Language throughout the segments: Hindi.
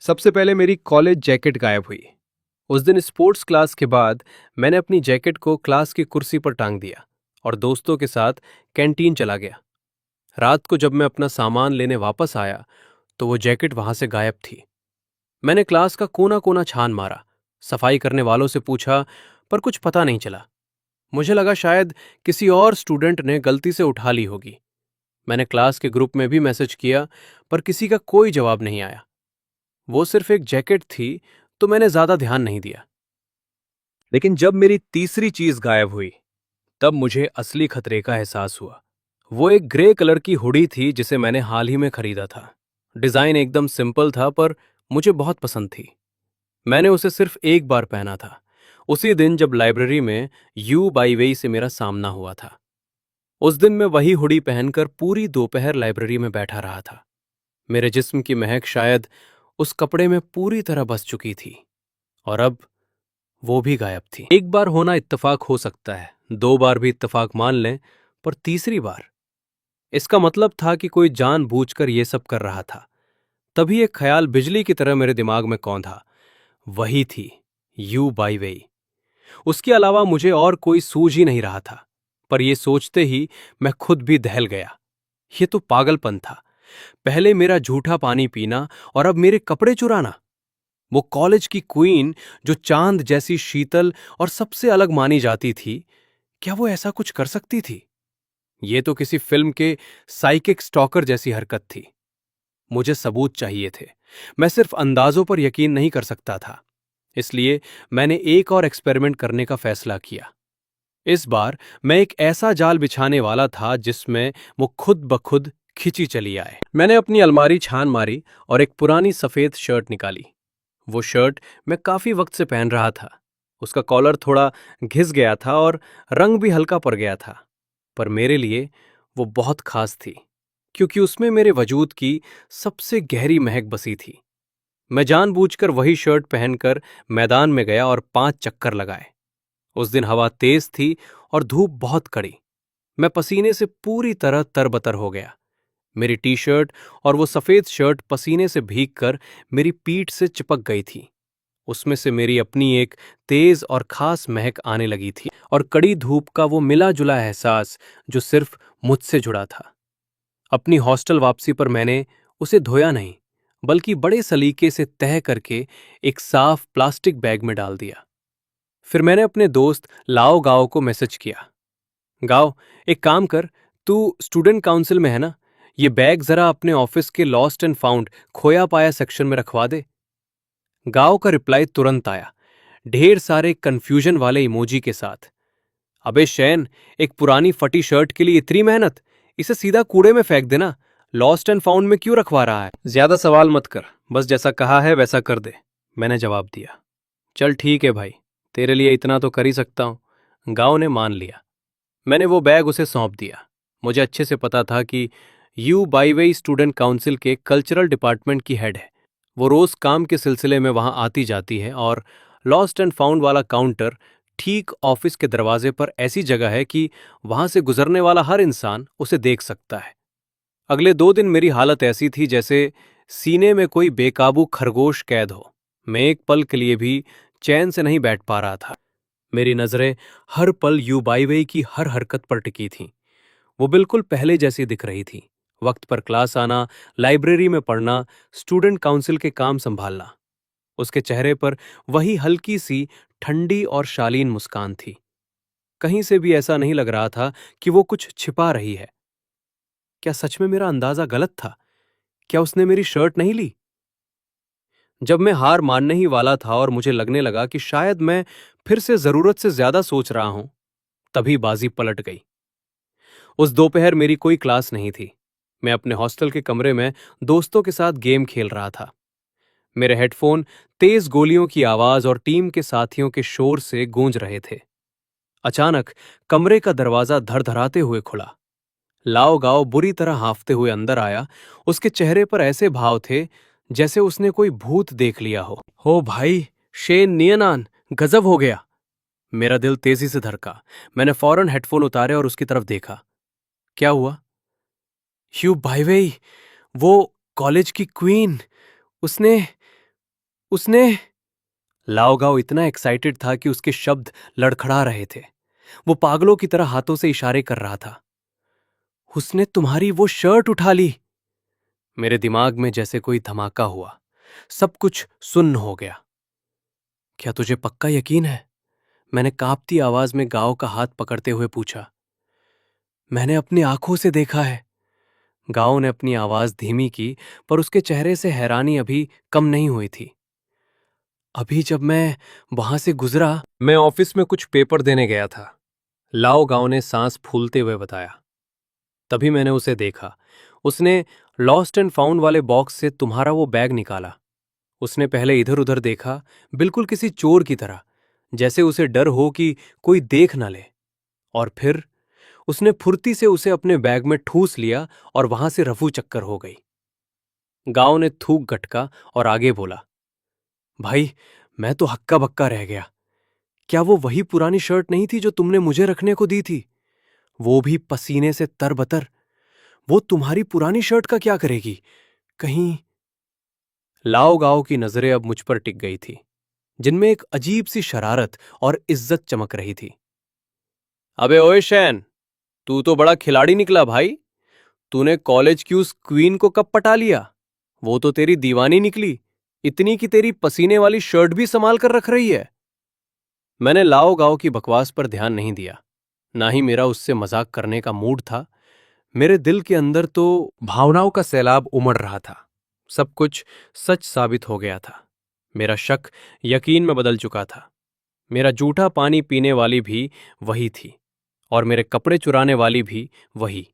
सबसे पहले मेरी कॉलेज जैकेट गायब हुई। उस दिन स्पोर्ट्स क्लास के बाद मैंने अपनी जैकेट को क्लास की कुर्सी पर टांग दिया और दोस्तों के साथ कैंटीन चला गया। रात को जब मैं अपना सामान लेने वापस आया तो वो जैकेट वहां से गायब थी। मैंने क्लास का कोना कोना छान मारा, सफाई करने वालों से पूछा, पर कुछ पता नहीं चला। मुझे लगा शायद किसी और स्टूडेंट ने गलती से उठा ली होगी। मैंने क्लास के ग्रुप में भी मैसेज किया, पर किसी का कोई जवाब नहीं आया। वो सिर्फ एक जैकेट थी तो मैंने ज्यादा ध्यान नहीं दिया। लेकिन जब मेरी तीसरी चीज गायब हुई तब मुझे असली खतरे का एहसास हुआ। वो एक ग्रे कलर की हुडी थी जिसे मैंने हाल ही में खरीदा था। डिजाइन एकदम सिंपल था पर मुझे बहुत पसंद थी। मैंने उसे सिर्फ एक बार पहना था, उसी दिन जब लाइब्रेरी में यू बाई वेई से मेरा सामना हुआ था। उस दिन मैं वही हुडी पहनकर पूरी दोपहर लाइब्रेरी में बैठा रहा था। मेरे जिस्म की महक शायद उस कपड़े में पूरी तरह बस चुकी थी और अब वो भी गायब थी। एक बार होना इत्तेफाक हो सकता है, दो बार भी इत्तेफाक मान लें, पर तीसरी बार इसका मतलब था कि कोई जानबूझकर ये सब कर रहा था। तभी एक ख्याल बिजली की तरह मेरे दिमाग में कौंधा। वही थी यू बाई वेई। उसके अलावा मुझे और कोई सूझ ही नहीं रहा था। पर यह सोचते ही मैं खुद भी दहल गया। ये तो पागलपन था। पहले मेरा झूठा पानी पीना और अब मेरे कपड़े चुराना। वो कॉलेज की क्वीन जो चांद जैसी शीतल और सबसे अलग मानी जाती थी, क्या वो ऐसा कुछ कर सकती थी? ये तो किसी फिल्म के साइकिक स्टॉकर जैसी हरकत थी। मुझे सबूत चाहिए थे। मैं सिर्फ अंदाजों पर यकीन नहीं कर सकता था। इसलिए मैंने एक और एक्सपेरिमेंट करने का फैसला किया। इस बार मैं एक ऐसा जाल बिछाने वाला था जिसमें वो खुद ब खुद खिंची चली आए। मैंने अपनी अलमारी छान मारी और एक पुरानी सफेद शर्ट निकाली। वो शर्ट मैं काफी वक्त से पहन रहा था। उसका कॉलर थोड़ा घिस गया था और रंग भी हल्का पड़ गया था, पर मेरे लिए वो बहुत खास थी क्योंकि उसमें मेरे वजूद की सबसे गहरी महक बसी थी। मैं जानबूझकर वही शर्ट पहनकर मैदान में गया और 5 चक्कर लगाए। उस दिन हवा तेज थी और धूप बहुत कड़ी। मैं पसीने से पूरी तरह तरबतर हो गया। मेरी टी शर्ट और वो सफेद शर्ट पसीने से भीगकर मेरी पीठ से चिपक गई थी। उसमें से मेरी अपनी एक तेज और खास महक आने लगी थी और कड़ी धूप का वो मिला जुला एहसास जो सिर्फ मुझसे जुड़ा था। अपनी हॉस्टल वापसी पर मैंने उसे धोया नहीं, बल्कि बड़े सलीके से तह करके एक साफ प्लास्टिक बैग में डाल दिया। फिर मैंने अपने दोस्त लाओ गाओ को मैसेज किया, गाओ, एक काम कर, तू स्टूडेंट काउंसिल में है ना, ये बैग जरा अपने ऑफिस के लॉस्ट एंड फाउंड खोया पाया सेक्शन में रखवा दे। गाओ का रिप्लाई तुरंत आया, ढेर सारे कंफ्यूजन वाले इमोजी के साथ। अबे शैन, एक पुरानी फटी शर्ट के लिए इतनी मेहनत, इसे सीधा कूड़े में फेंक देना, लॉस्ट एंड फाउंड में क्यों रखवा रहा है? ज्यादा सवाल मत कर, बस जैसा कहा है वैसा कर दे, मैंने जवाब दिया। चल ठीक है भाई, तेरे लिए इतना तो कर ही सकता हूं। गांव ने मान लिया। मैंने वो बैग उसे सौंप दिया। मुझे अच्छे से पता था कि यू बाईवेई स्टूडेंट काउंसिल के कल्चरल डिपार्टमेंट की हेड है। वो रोज काम के सिलसिले में वहां आती जाती है और लॉस्ट एंड फाउंड वाला काउंटर ठीक ऑफिस के दरवाजे पर ऐसी जगह है कि वहां से गुजरने वाला हर इंसान उसे देख सकता है। अगले 2 दिन मेरी हालत ऐसी थी जैसे सीने में कोई बेकाबू खरगोश कैद हो। मैं एक पल के लिए भी चैन से नहीं बैठ पा रहा था। मेरी नजरें हर पल यू बाईवेई की हर हरकत पर टिकी थीं। वो बिल्कुल पहले जैसी दिख रही थी। वक्त पर क्लास आना, लाइब्रेरी में पढ़ना, स्टूडेंट काउंसिल के काम संभालना। उसके चेहरे पर वही हल्की सी ठंडी और शालीन मुस्कान थी। कहीं से भी ऐसा नहीं लग रहा था कि वो कुछ छिपा रही है। क्या सच में मेरा अंदाजा गलत था? क्या उसने मेरी शर्ट नहीं ली? जब मैं हार मानने ही वाला था और मुझे लगने लगा कि शायद मैं फिर से जरूरत से ज्यादा सोच रहा हूं, तभी बाजी पलट गई। उस दोपहर मेरी कोई क्लास नहीं थी। मैं अपने हॉस्टल के कमरे में दोस्तों के साथ गेम खेल रहा था। मेरे हेडफोन तेज गोलियों की आवाज और टीम के साथियों के शोर से गूंज रहे थे। अचानक कमरे का दरवाजा धड़धड़ाते हुए खुला। लाओ गाओ बुरी तरह हांफते हुए अंदर आया। उसके चेहरे पर ऐसे भाव थे जैसे उसने कोई भूत देख लिया हो भाई, शेन नियनान, गजब हो गया। मेरा दिल तेजी से धड़का। मैंने फौरन हेडफोन उतारे और उसकी तरफ देखा। क्या हुआ? यू बाईवेई, वो कॉलेज की क्वीन, उसने उसने। लाओगाओ इतना एक्साइटेड था कि उसके शब्द लड़खड़ा रहे थे। वो पागलों की तरह हाथों से इशारे कर रहा था। उसने तुम्हारी वो शर्ट उठा ली। मेरे दिमाग में जैसे कोई धमाका हुआ। सब कुछ सुन्न हो गया। क्या तुझे पक्का यकीन है? मैंने कांपती आवाज में गांव का हाथ पकड़ते हुए पूछा। मैंने अपनी आंखों से देखा है। गांव ने अपनी आवाज धीमी की, पर उसके चेहरे से हैरानी अभी कम नहीं हुई थी। अभी जब मैं वहां से गुजरा, मैं ऑफिस में कुछ पेपर देने गया था। लाओ गांव ने सांस फूलते हुए बताया। तभी मैंने उसे देखा। उसने लॉस्ट एंड फाउंड वाले बॉक्स से तुम्हारा वो बैग निकाला। उसने पहले इधर उधर देखा, बिल्कुल किसी चोर की तरह, जैसे उसे डर हो कि कोई देख न ले। और फिर उसने फुर्ती से उसे अपने बैग में ठूस लिया और वहां से रफू चक्कर हो गई। गांव ने थूक गटका और आगे बोला। भाई, मैं तो हक्का बक्का रह गया। क्या वो वही पुरानी शर्ट नहीं थी जो तुमने मुझे रखने को दी थी? वो भी पसीने से तरबतर। वो तुम्हारी पुरानी शर्ट का क्या करेगी? कहीं। लाओ गाओ की नजरें अब मुझ पर टिक गई थी, जिनमें एक अजीब सी शरारत और इज्जत चमक रही थी। अबे ओए शैन, तू तो बड़ा खिलाड़ी निकला भाई। तूने कॉलेज की उस क्वीन को कब पटा लिया? वो तो तेरी दीवानी निकली, इतनी कि तेरी पसीने वाली शर्ट भी संभाल कर रख रही है। मैंने लाओ गाओ की बकवास पर ध्यान नहीं दिया। ना ही मेरा उससे मजाक करने का मूड था। मेरे दिल के अंदर तो भावनाओं का सैलाब उमड़ रहा था। सब कुछ सच साबित हो गया था। मेरा शक यकीन में बदल चुका था। मेरा जूठा पानी पीने वाली भी वही थी, और मेरे कपड़े चुराने वाली भी वही।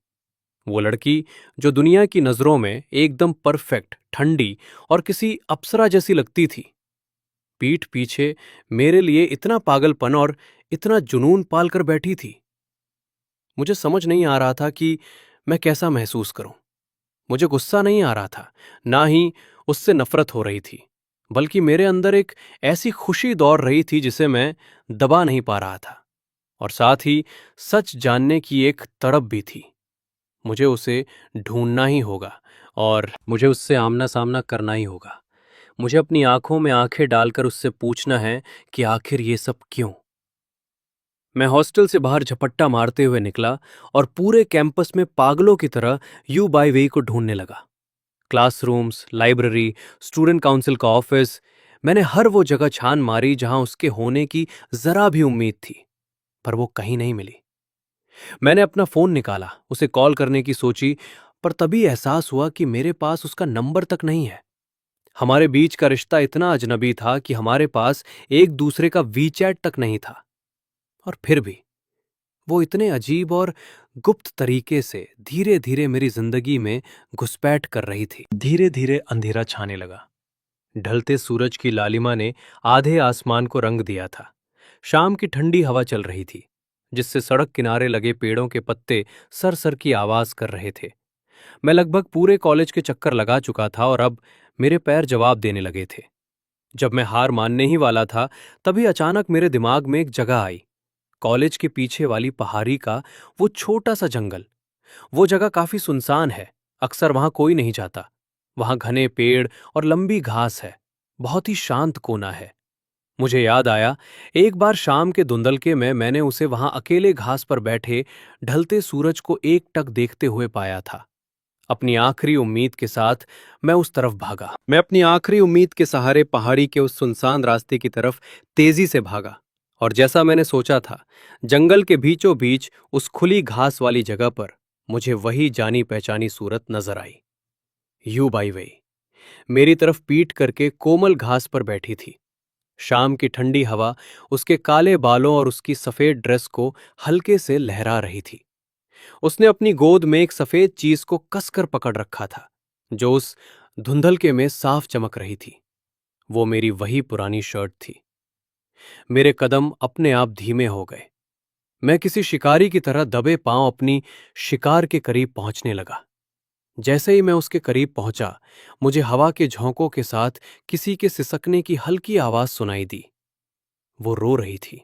वो लड़की जो दुनिया की नजरों में एकदम परफेक्ट, ठंडी और किसी अप्सरा जैसी लगती थी, पीठ पीछे मेरे लिए इतना पागलपन और इतना जुनून पाल कर बैठी थी। मुझे समझ नहीं आ रहा था कि मैं कैसा महसूस करूं। मुझे गुस्सा नहीं आ रहा था, ना ही उससे नफरत हो रही थी, बल्कि मेरे अंदर एक ऐसी खुशी दौड़ रही थी जिसे मैं दबा नहीं पा रहा था। और साथ ही सच जानने की एक तड़प भी थी। मुझे उसे ढूंढना ही होगा, और मुझे उससे आमना सामना करना ही होगा। मुझे अपनी आंखों में आंखें डालकर उससे पूछना है कि आखिर ये सब क्यों। मैं हॉस्टल से बाहर झपट्टा मारते हुए निकला और पूरे कैंपस में पागलों की तरह यू बाई वे को ढूंढने लगा। क्लासरूम्स, लाइब्रेरी, स्टूडेंट काउंसिल का ऑफिस, मैंने हर वो जगह छान मारी जहां उसके होने की जरा भी उम्मीद थी, पर वो कहीं नहीं मिली। मैंने अपना फोन निकाला, उसे कॉल करने की सोची, पर तभी एहसास हुआ कि मेरे पास उसका नंबर तक नहीं है। हमारे बीच का रिश्ता इतना अजनबी था कि हमारे पास एक दूसरे का वीचैट तक नहीं था। और फिर भी वो इतने अजीब और गुप्त तरीके से धीरे धीरे मेरी जिंदगी में घुसपैठ कर रही थी। धीरे धीरे अंधेरा छाने लगा। ढलते सूरज की लालिमा ने आधे आसमान को रंग दिया था। शाम की ठंडी हवा चल रही थी, जिससे सड़क किनारे लगे पेड़ों के पत्ते सर सर की आवाज कर रहे थे। मैं लगभग पूरे कॉलेज के चक्कर लगा चुका था और अब मेरे पैर जवाब देने लगे थे। जब मैं हार मानने ही वाला था, तभी अचानक मेरे दिमाग में एक जगह आई। कॉलेज के पीछे वाली पहाड़ी का वो छोटा सा जंगल। वो जगह काफी सुनसान है, अक्सर वहां कोई नहीं जाता। वहां घने पेड़ और लंबी घास है, बहुत ही शांत कोना है। मुझे याद आया, एक बार शाम के धुंधलके में मैंने उसे वहां अकेले घास पर बैठे ढलते सूरज को एकटक देखते हुए पाया था। अपनी आखिरी उम्मीद के साथ मैं उस तरफ भागा। मैं अपनी आखिरी उम्मीद के सहारे पहाड़ी के उस सुनसान रास्ते की तरफ तेजी से भागा, और जैसा मैंने सोचा था, जंगल के बीचों बीच उस खुली घास वाली जगह पर मुझे वही जानी पहचानी सूरत नजर आई। यू बाई वई मेरी तरफ पीट करके कोमल घास पर बैठी थी। शाम की ठंडी हवा उसके काले बालों और उसकी सफेद ड्रेस को हल्के से लहरा रही थी। उसने अपनी गोद में एक सफेद चीज को कसकर पकड़ रखा था, जो उस धुंधलके में साफ चमक रही थी। वो मेरी वही पुरानी शर्ट थी। मेरे कदम अपने आप धीमे हो गए। मैं किसी शिकारी की तरह दबे पांव अपनी शिकार के करीब पहुंचने लगा। जैसे ही मैं उसके करीब पहुंचा, मुझे हवा के झोंकों के साथ किसी के सिसकने की हल्की आवाज सुनाई दी। वो रो रही थी।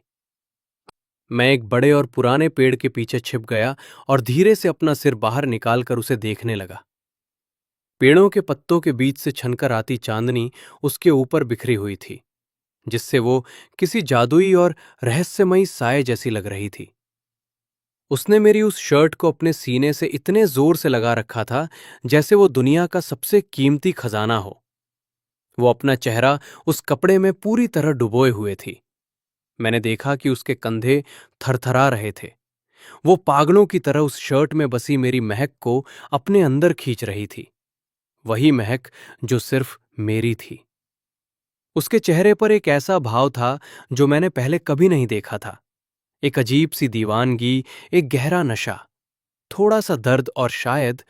मैं एक बड़े और पुराने पेड़ के पीछे छिप गया और धीरे से अपना सिर बाहर निकालकर उसे देखने लगा। पेड़ों के पत्तों के बीच से छनकर आती चांदनी उसके ऊपर बिखरी हुई थी, जिससे वो किसी जादुई और रहस्यमयी साए जैसी लग रही थी। उसने मेरी उस शर्ट को अपने सीने से इतने जोर से लगा रखा था जैसे वो दुनिया का सबसे कीमती खजाना हो। वो अपना चेहरा उस कपड़े में पूरी तरह डुबोए हुए थी। मैंने देखा कि उसके कंधे थरथरा रहे थे। वो पागलों की तरह उस शर्ट में बसी मेरी महक को अपने अंदर खींच रही थी, वही महक जो सिर्फ मेरी थी। उसके चेहरे पर एक ऐसा भाव था जो मैंने पहले कभी नहीं देखा था। एक अजीब सी दीवानगी, एक गहरा नशा, थोड़ा सा दर्द और शायद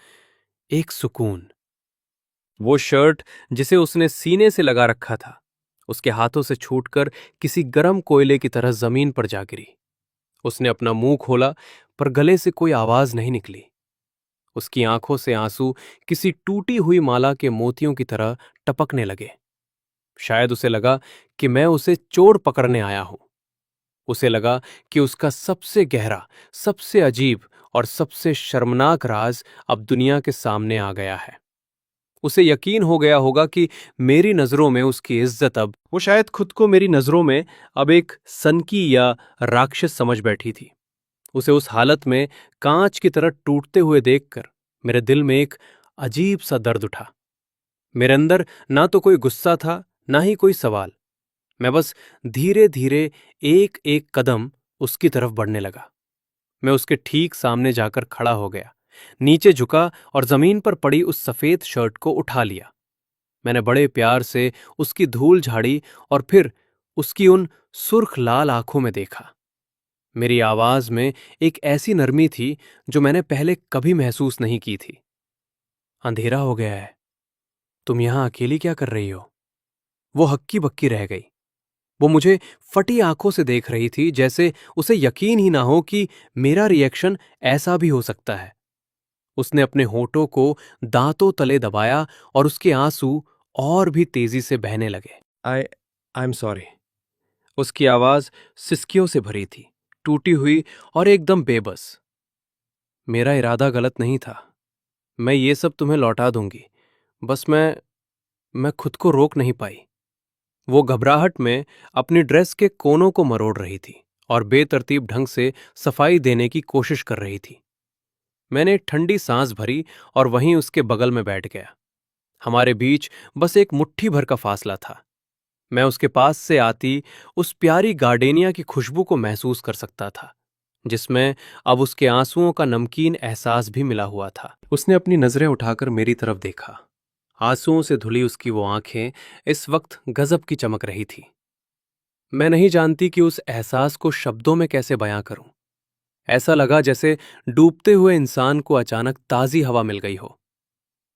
एक सुकून। वो शर्ट जिसे उसने सीने से लगा रखा था, उसके हाथों से छूटकर किसी गर्म कोयले की तरह जमीन पर जा गिरी। उसने अपना मुंह खोला, पर गले से कोई आवाज नहीं निकली। उसकी आंखों से आंसू किसी टूटी हुई माला के मोतियों की तरह टपकने लगे। शायद उसे लगा कि मैं उसे चोर पकड़ने आया हूं। उसे लगा कि उसका सबसे गहरा, सबसे अजीब और सबसे शर्मनाक राज अब दुनिया के सामने आ गया है। उसे यकीन हो गया होगा कि मेरी नजरों में उसकी इज्जत अब, वो शायद खुद को मेरी नजरों में अब एक सनकी या राक्षस समझ बैठी थी। उसे उस हालत में कांच की तरह टूटते हुए देखकर मेरे दिल में एक अजीब सा दर्द उठा। मेरे अंदर ना तो कोई गुस्सा था, ना ही कोई सवाल। मैं बस धीरे धीरे एक एक कदम उसकी तरफ बढ़ने लगा। मैं उसके ठीक सामने जाकर खड़ा हो गया, नीचे झुका और जमीन पर पड़ी उस सफेद शर्ट को उठा लिया। मैंने बड़े प्यार से उसकी धूल झाड़ी और फिर उसकी उन सुर्ख लाल आंखों में देखा। मेरी आवाज में एक ऐसी नरमी थी जो मैंने पहले कभी महसूस नहीं की थी। अंधेरा हो गया है, तुम यहां अकेली क्या कर रही हो? वो हक्की बक्की रह गई। वो मुझे फटी आंखों से देख रही थी, जैसे उसे यकीन ही ना हो कि मेरा रिएक्शन ऐसा भी हो सकता है। उसने अपने होठों को दांतों तले दबाया और उसके आंसू और भी तेजी से बहने लगे। आई एम सॉरी। उसकी आवाज सिसकियों से भरी थी, टूटी हुई और एकदम बेबस। मेरा इरादा गलत नहीं था। मैं ये सब तुम्हें लौटा दूंगी। बस मैं खुद को रोक नहीं पाई। वो घबराहट में अपनी ड्रेस के कोनों को मरोड़ रही थी और बेतरतीब ढंग से सफाई देने की कोशिश कर रही थी। मैंने एक ठंडी सांस भरी और वहीं उसके बगल में बैठ गया। हमारे बीच बस एक मुट्ठी भर का फासला था। मैं उसके पास से आती उस प्यारी गार्डेनिया की खुशबू को महसूस कर सकता था, जिसमें अब उसके आंसुओं का नमकीन एहसास भी मिला हुआ था। उसने अपनी नजरें उठाकर मेरी तरफ देखा। आंसुओं से धुली उसकी वो आंखें इस वक्त गजब की चमक रही थी। मैं नहीं जानती कि उस एहसास को शब्दों में कैसे बयां करूं। ऐसा लगा जैसे डूबते हुए इंसान को अचानक ताजी हवा मिल गई हो।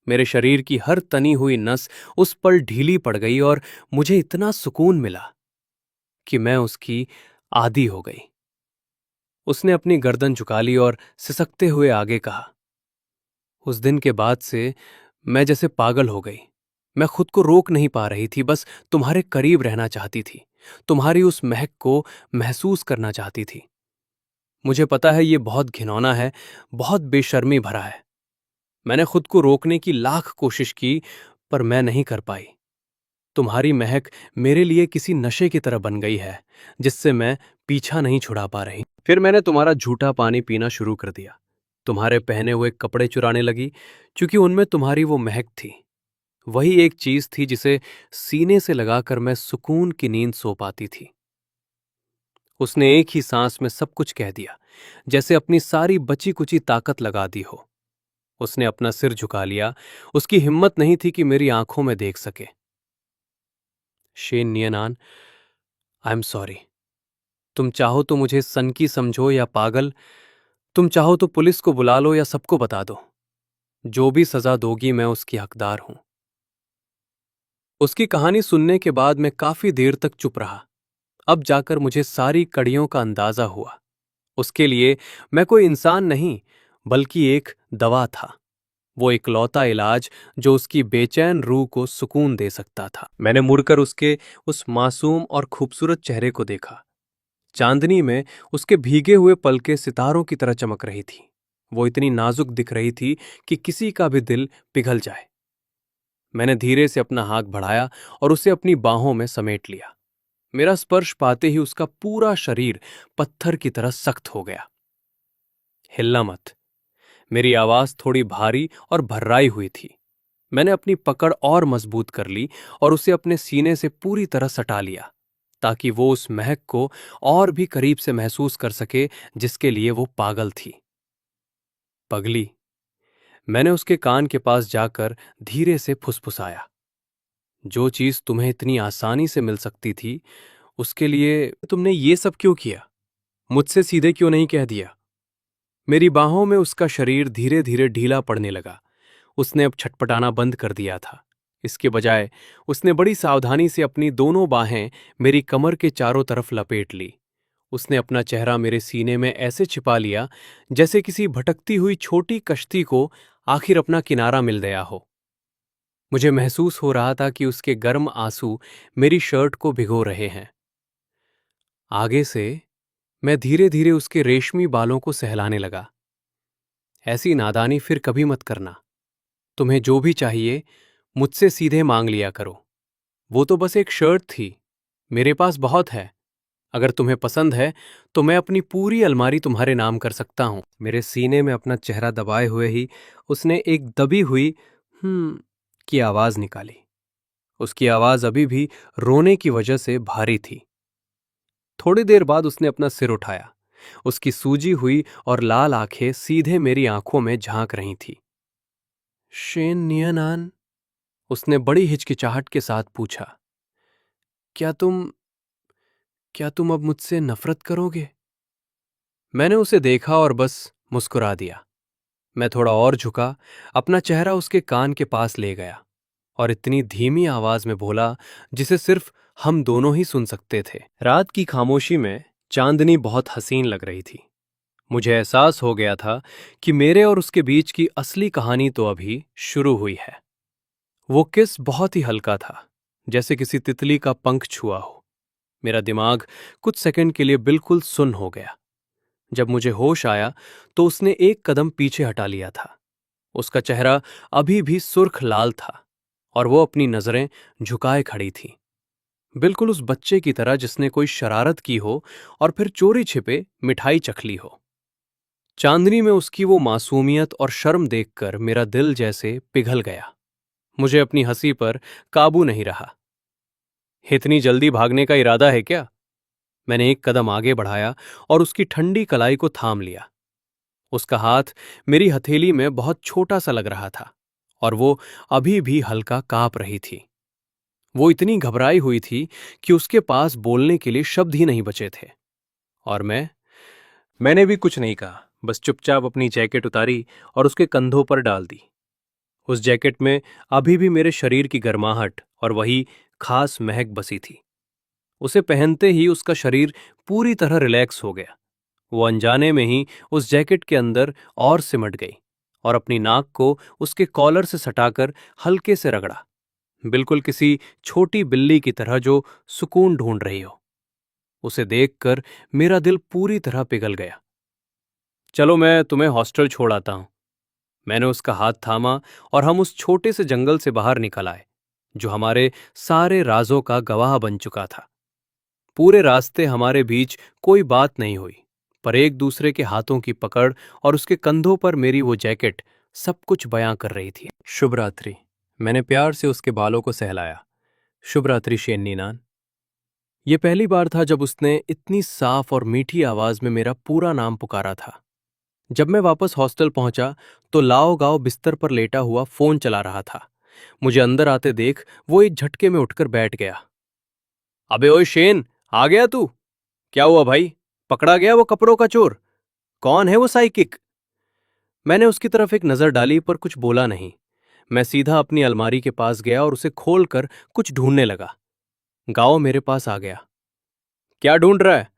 मेरे शरीर की हर तनी हुई नस उस पल ढीली पड़ गई और मुझे इतना सुकून मिला कि मैं उसकी आदी हो गई। उसने अपनी गर्दन झुका ली और सिसकते हुए आगे कहा, उस दिन के बाद से मैं जैसे पागल हो गई। मैं खुद को रोक नहीं पा रही थी, बस तुम्हारे करीब रहना चाहती थी, तुम्हारी उस महक को महसूस करना चाहती थी। मुझे पता है ये बहुत घिनौना है, बहुत बेशर्मी भरा है। मैंने खुद को रोकने की लाख कोशिश की, पर मैं नहीं कर पाई। तुम्हारी महक मेरे लिए किसी नशे की तरह बन गई है, जिससे मैं पीछा नहीं छुड़ा पा रही। फिर मैंने तुम्हारा झूठा पानी पीना शुरू कर दिया, तुम्हारे पहने हुए कपड़े चुराने लगी, क्योंकि उनमें तुम्हारी वो महक थी। वही एक चीज थी जिसे सीने से लगाकर मैं सुकून की नींद सो पाती थी। उसने एक ही सांस में सब कुछ कह दिया, जैसे अपनी सारी बची कुची ताकत लगा दी हो। उसने अपना सिर झुका लिया। उसकी हिम्मत नहीं थी कि मेरी आंखों में देख सके। Shen Nianan, I am sorry. तुम चाहो तो मुझे सनकी समझो या पागल, तुम चाहो तो पुलिस को बुला लो या सबको बता दो। जो भी सजा दोगी मैं उसकी हकदार हूं। उसकी कहानी सुनने के बाद मैं काफी देर तक चुप रहा। अब जाकर मुझे सारी कड़ियों का अंदाजा हुआ। उसके लिए मैं कोई इंसान नहीं, बल्कि एक दवा था। वो इकलौता इलाज जो उसकी बेचैन रूह को सुकून दे सकता था। मैंने मुड़कर उसके उस मासूम और खूबसूरत चेहरे को देखा। चांदनी में उसके भीगे हुए पलके सितारों की तरह चमक रही थी। वो इतनी नाजुक दिख रही थी कि किसी का भी दिल पिघल जाए। मैंने धीरे से अपना हाथ बढ़ाया और उसे अपनी बाहों में समेट लिया। मेरा स्पर्श पाते ही उसका पूरा शरीर पत्थर की तरह सख्त हो गया। हिलना मत। मेरी आवाज थोड़ी भारी और भर्राई हुई थी। मैंने अपनी पकड़ और मजबूत कर ली और उसे अपने सीने से पूरी तरह सटा लिया, ताकि वो उस महक को और भी करीब से महसूस कर सके जिसके लिए वो पागल थी। पगली, मैंने उसके कान के पास जाकर धीरे से फुसफुसाया। जो चीज तुम्हें इतनी आसानी से मिल सकती थी, उसके लिए तुमने ये सब क्यों किया? मुझसे सीधे क्यों नहीं कह दिया? मेरी बाहों में उसका शरीर धीरे धीरे ढीला पड़ने लगा। उसने अब छटपटाना बंद कर दिया था। इसके बजाय उसने बड़ी सावधानी से अपनी दोनों बाहें मेरी कमर के चारों तरफ लपेट ली। उसने अपना चेहरा मेरे सीने में ऐसे छिपा लिया जैसे किसी भटकती हुई छोटी कश्ती को आखिर अपना किनारा मिल गया हो। मुझे महसूस हो रहा था कि उसके गर्म आंसू मेरी शर्ट को भिगो रहे हैं। आगे से मैं धीरे धीरे उसके रेशमी बालों को सहलाने लगा। ऐसी नादानी फिर कभी मत करना। तुम्हें जो भी चाहिए मुझसे सीधे मांग लिया करो। वो तो बस एक शर्ट थी, मेरे पास बहुत है। अगर तुम्हें पसंद है तो मैं अपनी पूरी अलमारी तुम्हारे नाम कर सकता हूं। मेरे सीने में अपना चेहरा दबाए हुए ही उसने एक दबी हुई की आवाज निकाली। उसकी आवाज अभी भी रोने की वजह से भारी थी। थोड़ी देर बाद उसने अपना सिर उठाया। उसकी सूजी हुई और लाल आंखें सीधे मेरी आंखों में झांक रही थी। शेन नियनान, उसने बड़ी हिचकिचाहट के साथ पूछा, क्या तुम क्या तुम अब मुझसे नफरत करोगे? मैंने उसे देखा और बस मुस्कुरा दिया। मैं थोड़ा और झुका, अपना चेहरा उसके कान के पास ले गया और इतनी धीमी आवाज में बोला जिसे सिर्फ हम दोनों ही सुन सकते थे। रात की खामोशी में चांदनी बहुत हसीन लग रही थी। मुझे एहसास हो गया था कि मेरे और उसके बीच की असली कहानी तो अभी शुरू हुई है। वो किस बहुत ही हल्का था, जैसे किसी तितली का पंख छुआ हो। मेरा दिमाग कुछ सेकंड के लिए बिल्कुल सुन्न हो गया। जब मुझे होश आया तो उसने एक कदम पीछे हटा लिया था। उसका चेहरा अभी भी सुर्ख लाल था और वो अपनी नजरें झुकाए खड़ी थी, बिल्कुल उस बच्चे की तरह जिसने कोई शरारत की हो और फिर चोरी छिपे मिठाई चख ली हो। चांदनी में उसकी वो मासूमियत और शर्म देखकर मेरा दिल जैसे पिघल गया। मुझे अपनी हंसी पर काबू नहीं रहा। इतनी जल्दी भागने का इरादा है क्या? मैंने एक कदम आगे बढ़ाया और उसकी ठंडी कलाई को थाम लिया। उसका हाथ मेरी हथेली में बहुत छोटा सा लग रहा था और वो अभी भी हल्का कांप रही थी। वो इतनी घबराई हुई थी कि उसके पास बोलने के लिए शब्द ही नहीं बचे थे। और मैंने भी कुछ नहीं कहा, बस चुपचाप अपनी जैकेट उतारी और उसके कंधों पर डाल दी। उस जैकेट में अभी भी मेरे शरीर की गर्माहट और वही खास महक बसी थी। उसे पहनते ही उसका शरीर पूरी तरह रिलैक्स हो गया। वो अनजाने में ही उस जैकेट के अंदर और सिमट गई और अपनी नाक को उसके कॉलर से सटाकर हल्के से रगड़ा, बिल्कुल किसी छोटी बिल्ली की तरह जो सुकून ढूंढ रही हो। उसे देखकर मेरा दिल पूरी तरह पिघल गया। चलो मैं तुम्हें हॉस्टल छोड़ आता हूं। मैंने उसका हाथ थामा और हम उस छोटे से जंगल से बाहर निकल आए, जो हमारे सारे राजों का गवाह बन चुका था। पूरे रास्ते हमारे बीच कोई बात नहीं हुई, पर एक दूसरे के हाथों की पकड़ और उसके कंधों पर मेरी वो जैकेट सब कुछ बयां कर रही थी। शुभ रात्रि, मैंने प्यार से उसके बालों को सहलाया। शुभ रात्रि शेन्नी नान। ये पहली बार था जब उसने इतनी साफ और मीठी आवाज में मेरा पूरा नाम पुकारा था। जब मैं वापस हॉस्टल पहुंचा तो लाओ गाओ बिस्तर पर लेटा हुआ फोन चला रहा था। मुझे अंदर आते देख वो एक झटके में उठकर बैठ गया। अबे ओए शेन, आ गया तू? क्या हुआ भाई, पकड़ा गया वो कपड़ों का चोर? कौन है वो साइकिक? मैंने उसकी तरफ एक नजर डाली पर कुछ बोला नहीं। मैं सीधा अपनी अलमारी के पास गया और उसे खोलकर कुछ ढूंढने लगा। गाओ मेरे पास आ गया। क्या ढूंढ रहा है?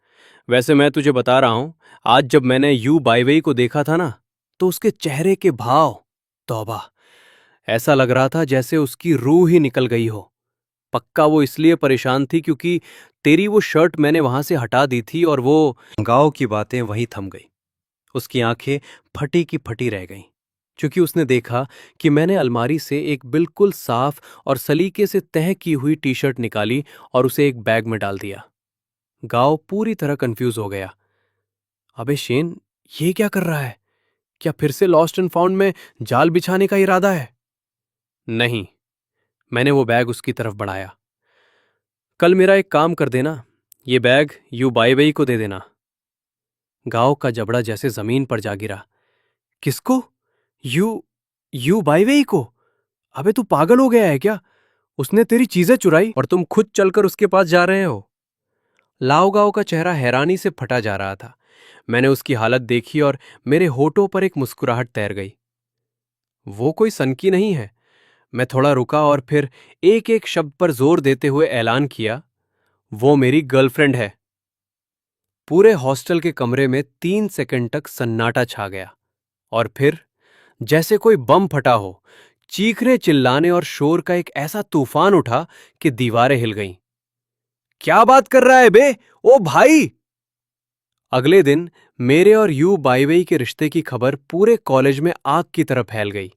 वैसे मैं तुझे बता रहा हूं, आज जब मैंने यू बाइवेई को देखा था ना, तो उसके चेहरे के भाव, तौबा, ऐसा लग रहा था जैसे उसकी रूह ही निकल गई हो। पक्का वो इसलिए परेशान थी क्योंकि तेरी वो शर्ट मैंने वहां से हटा दी थी और वो गांव की बातें वहीं थम गई। उसकी आंखें फटी की फटी रह गईं। क्योंकि उसने देखा कि मैंने अलमारी से एक बिल्कुल साफ और सलीके से तह की हुई टी शर्ट निकाली और उसे एक बैग में डाल दिया। गांव पूरी तरह कंफ्यूज हो गया। अबे शेन, ये क्या कर रहा है? क्या फिर से लॉस्ट एंड फाउंड में जाल बिछाने का इरादा है? नहीं, मैंने वो बैग उसकी तरफ बढ़ाया। कल मेरा एक काम कर देना, ये बैग यू बाई वेई को दे देना। गांव का जबड़ा जैसे जमीन पर जा गिरा। किसको? यू यू बाई वेई को? अबे तू पागल हो गया है क्या? उसने तेरी चीजें चुराई और तुम खुद चलकर उसके पास जा रहे हो? लाओगाओ का चेहरा हैरानी से फटा जा रहा था। मैंने उसकी हालत देखी और मेरे होठों पर एक मुस्कुराहट तैर गई। वो कोई सनकी नहीं है। मैं थोड़ा रुका और फिर एक एक शब्द पर जोर देते हुए ऐलान किया, वो मेरी गर्लफ्रेंड है। पूरे हॉस्टल के कमरे में 3 सेकंड तक सन्नाटा छा गया और फिर जैसे कोई बम फटा हो, चीखने चिल्लाने और शोर का एक ऐसा तूफान उठा कि दीवारें हिल गईं। क्या बात कर रहा है बे? ओ भाई! अगले दिन मेरे और यू बाईवेई के रिश्ते की खबर पूरे कॉलेज में आग की तरह फैल गई।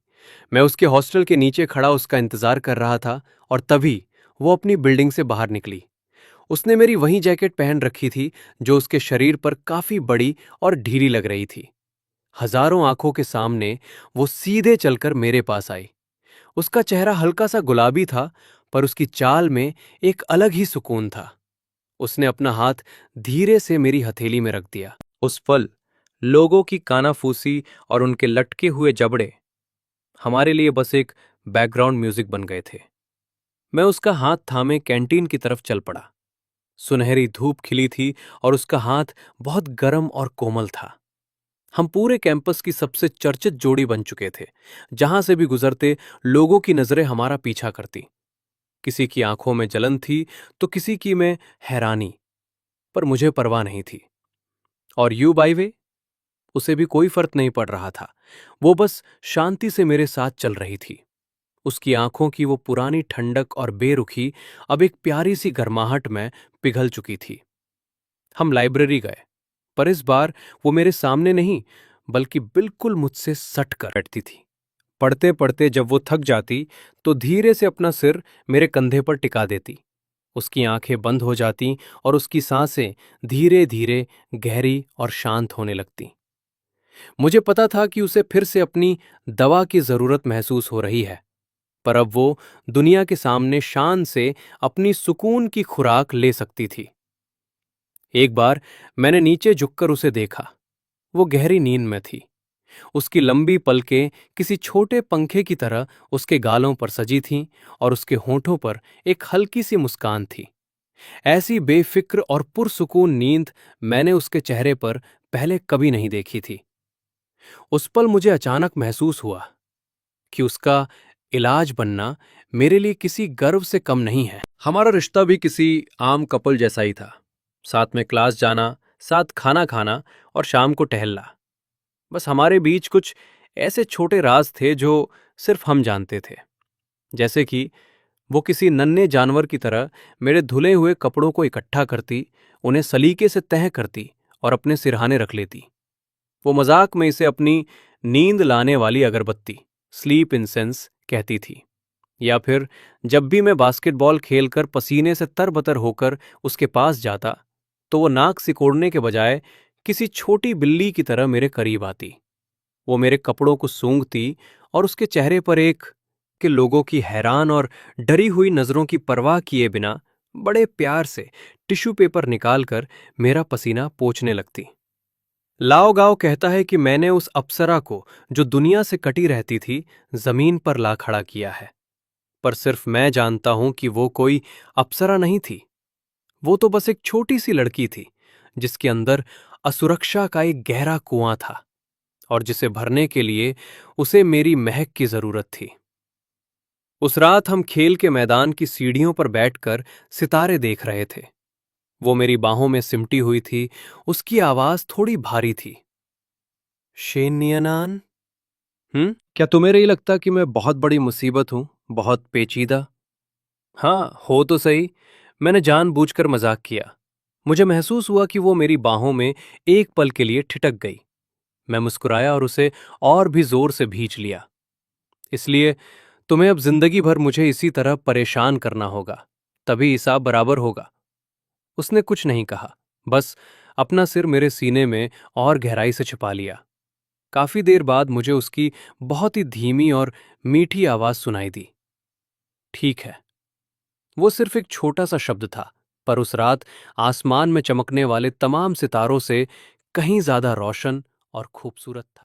मैं उसके हॉस्टल के नीचे खड़ा उसका इंतजार कर रहा था और तभी वो अपनी बिल्डिंग से बाहर निकली। उसने मेरी वही जैकेट पहन रखी थी जो उसके शरीर पर काफी बड़ी और ढीली लग रही थी। हजारों आंखों के सामने वो सीधे चलकर मेरे पास आई। उसका चेहरा हल्का सा गुलाबी था, पर उसकी चाल में एक अलग ही सुकून था। उसने अपना हाथ धीरे से मेरी हथेली में रख दिया। उस पल लोगों की कानाफूसी और उनके लटके हुए जबड़े हमारे लिए बस एक बैकग्राउंड म्यूजिक बन गए थे। मैं उसका हाथ थामे कैंटीन की तरफ चल पड़ा। सुनहरी धूप खिली थी और उसका हाथ बहुत गर्म और कोमल था। हम पूरे कैंपस की सबसे चर्चित जोड़ी बन चुके थे। जहां से भी गुजरते लोगों की नजरें हमारा पीछा करती। किसी की आंखों में जलन थी तो किसी की में हैरानी, पर मुझे परवाह नहीं थी। और यू बाईवे, उसे भी कोई फर्क नहीं पड़ रहा था। वो बस शांति से मेरे साथ चल रही थी। उसकी आंखों की वो पुरानी ठंडक और बेरुखी अब एक प्यारी सी गर्माहट में पिघल चुकी थी। हम लाइब्रेरी गए, पर इस बार वो मेरे सामने नहीं, बल्कि बिल्कुल मुझसे सट कर बैठती थी। पढ़ते पढ़ते जब वो थक जाती तो धीरे से अपना सिर मेरे कंधे पर टिका देती। उसकी आंखें बंद हो जाती और उसकी सांसें धीरे धीरे गहरी और शांत होने लगती। मुझे पता था कि उसे फिर से अपनी दवा की जरूरत महसूस हो रही है, पर अब वो दुनिया के सामने शान से अपनी सुकून की खुराक ले सकती थी। एक बार मैंने नीचे झुककर उसे देखा। वो गहरी नींद में थी। उसकी लंबी पलकें किसी छोटे पंखे की तरह उसके गालों पर सजी थीं और उसके होठों पर एक हल्की सी मुस्कान थी। ऐसी बेफिक्र और पुरसुकून नींद मैंने उसके चेहरे पर पहले कभी नहीं देखी थी। उस पल मुझे अचानक महसूस हुआ कि उसका इलाज बनना मेरे लिए किसी गर्व से कम नहीं है। हमारा रिश्ता भी किसी आम कपल जैसा ही था। साथ में क्लास जाना, साथ खाना खाना और शाम को टहलना। बस हमारे बीच कुछ ऐसे छोटे राज थे जो सिर्फ हम जानते थे। जैसे कि वो किसी नन्हे जानवर की तरह मेरे धुले हुए कपड़ों को इकट्ठा करती, उन्हें सलीके से तह करती और अपने सिरहाने रख लेती। वो मजाक में इसे अपनी नींद लाने वाली अगरबत्ती, स्लीप इंसेंस, कहती थी। या फिर जब भी मैं बास्केटबॉल खेलकर पसीने से तरबतर होकर उसके पास जाता, तो वो नाक सिकोड़ने के बजाय किसी छोटी बिल्ली की तरह मेरे करीब आती। वो मेरे कपड़ों को सूंघती और उसके चेहरे पर एक के लोगों की हैरान और डरी हुई नजरों की परवाह किए बिना बड़े प्यार से टिश्यू पेपर निकालकर मेरा पसीना पोंछने लगती। लाओ गाओ कहता है कि मैंने उस अप्सरा को, जो दुनिया से कटी रहती थी, जमीन पर ला खड़ा किया है। पर सिर्फ मैं जानता हूं कि वो कोई अप्सरा नहीं थी। वो तो बस एक छोटी सी लड़की थी, जिसके अंदर असुरक्षा का एक गहरा कुआं था और जिसे भरने के लिए उसे मेरी महक की जरूरत थी। उस रात हम खेल के मैदान की सीढ़ियों पर बैठकर सितारे देख रहे थे। वो मेरी बाहों में सिमटी हुई थी। उसकी आवाज थोड़ी भारी थी। शेनियनान, क्या तुम्हें नहीं लगता कि मैं बहुत बड़ी मुसीबत हूं, बहुत पेचीदा? हाँ, हो तो सही। मैंने जानबूझकर मजाक किया। मुझे महसूस हुआ कि वो मेरी बाहों में एक पल के लिए ठिठक गई। मैं मुस्कुराया और उसे और भी जोर से भींच लिया। इसलिए तुम्हें अब जिंदगी भर मुझे इसी तरह परेशान करना होगा, तभी हिसाब बराबर होगा। उसने कुछ नहीं कहा, बस अपना सिर मेरे सीने में और गहराई से छिपा लिया। काफी देर बाद मुझे उसकी बहुत ही धीमी और मीठी आवाज सुनाई दी। ठीक है। वो सिर्फ एक छोटा सा शब्द था, पर उस रात आसमान में चमकने वाले तमाम सितारों से कहीं ज्यादा रोशन और खूबसूरत था।